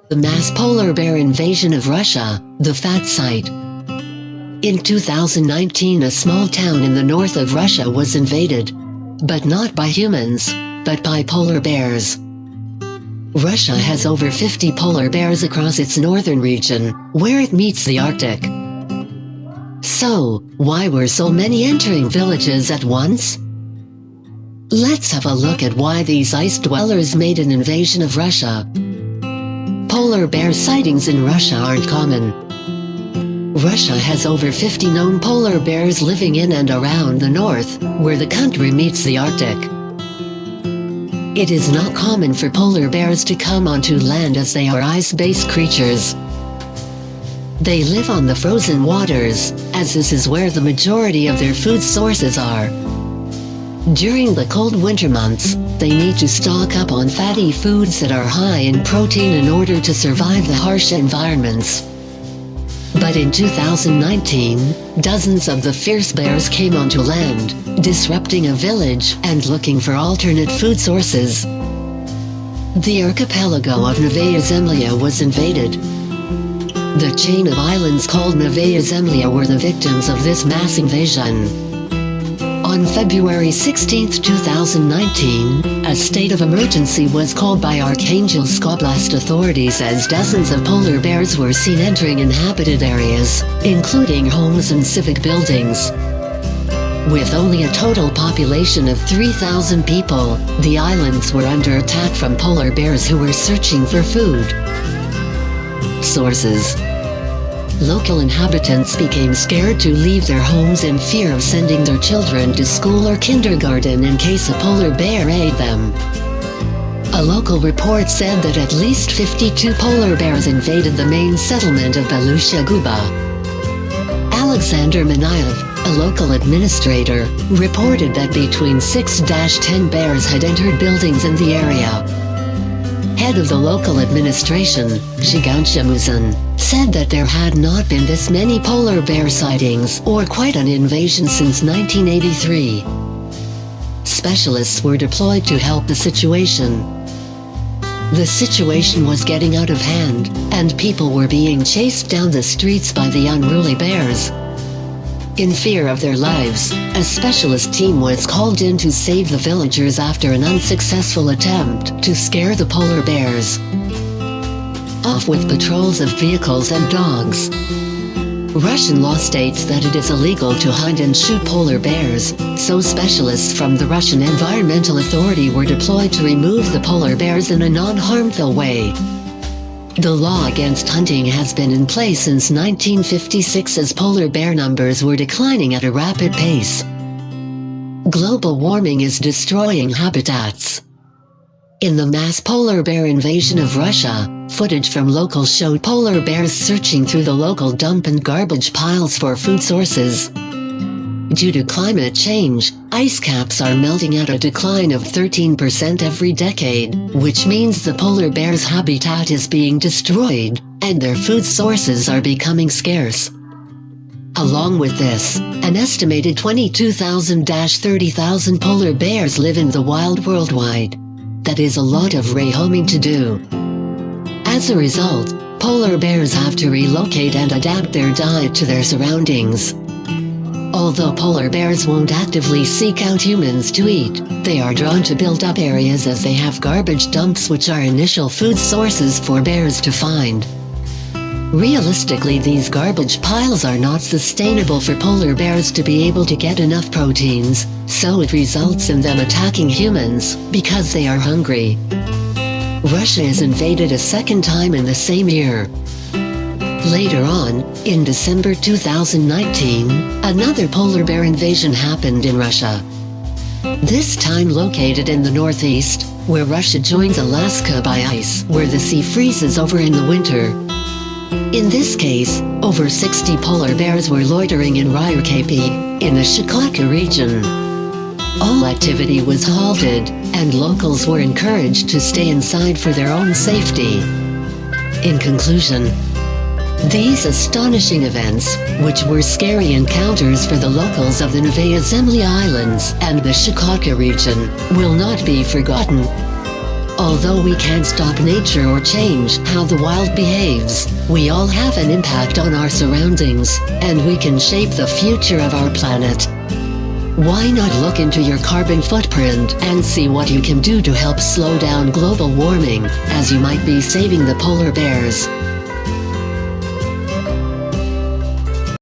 The mass polar bear invasion of Russia, the Fat Site. In 2019, a small town in the north of Russia was invaded. But not by humans, but by polar bears. Russia has over 50 polar bears across its northern region, where it meets the Arctic. So, why were so many entering villages at once? Let's have a look at why these ice dwellers made an invasion of Russia. Polar bear sightings in Russia aren't common. Russia has over 50 known polar bears living in and around the north, where the country meets the Arctic. It is not common for polar bears to come onto land as they are ice-based creatures. They live on the frozen waters, as this is where the majority of their food sources are. During the cold winter months, they need to stock up on fatty foods that are high in protein in order to survive the harsh environments. But in 2019, dozens of the fierce bears came onto land, disrupting a village and looking for alternate food sources. The archipelago of Novaya Zemlya was invaded. The chain of islands called Novaya Zemlya were the victims of this mass invasion. On February 16, 2019, a state of emergency was called by Arkhangelsk Oblast authorities as dozens of polar bears were seen entering inhabited areas, including homes and civic buildings. With only a total population of 3,000 people, the islands were under attack from polar bears who were searching for food. Sources: local inhabitants became scared to leave their homes in fear of sending their children to school or kindergarten in case a polar bear ate them. A local report said that at least 52 polar bears invaded the main settlement of Belusha Guba. Alexander Manayev, a local administrator, reported that between 6-10 bears had entered buildings in the area. Head of the local administration, Zhigan Shemuzan, said that there had not been this many polar bear sightings or quite an invasion since 1983. Specialists were deployed to help the situation. The situation was getting out of hand, and people were being chased down the streets by the unruly bears. In fear of their lives, a specialist team was called in to save the villagers after an unsuccessful attempt to scare the polar bears. Off with patrols of vehicles and dogs. Russian law states that it is illegal to hunt and shoot polar bears, so specialists from the Russian Environmental Authority were deployed to remove the polar bears in a non-harmful way. The law against hunting has been in place since 1956 as polar bear numbers were declining at a rapid pace. Global warming is destroying habitats. In the mass polar bear invasion of Russia, footage from locals showed polar bears searching through the local dump and garbage piles for food sources. Due to climate change, ice caps are melting at a decline of 13% every decade, which means the polar bear's habitat is being destroyed, and their food sources are becoming scarce. Along with this, an estimated 22,000-30,000 polar bears live in the wild worldwide. That is a lot of rehoming to do. As a result, polar bears have to relocate and adapt their diet to their surroundings. Although polar bears won't actively seek out humans to eat, they are drawn to built-up areas as they have garbage dumps which are initial food sources for bears to find. Realistically, these garbage piles are not sustainable for polar bears to be able to get enough proteins, so it results in them attacking humans because they are hungry. Russia is invaded a second time in the same year. Later on, in December 2019, another polar bear invasion happened in Russia. This time located in the northeast, where Russia joins Alaska by ice, where the sea freezes over in the winter. In this case, over 60 polar bears were loitering in Ryukapi, in the Shikoku region. All activity was halted, and locals were encouraged to stay inside for their own safety. In conclusion, these astonishing events, which were scary encounters for the locals of the Novaya Zemlya Islands and the Shikoku region, will not be forgotten. Although we can't stop nature or change how the wild behaves, we all have an impact on our surroundings, and we can shape the future of our planet. Why not look into your carbon footprint and see what you can do to help slow down global warming, as you might be saving the polar bears.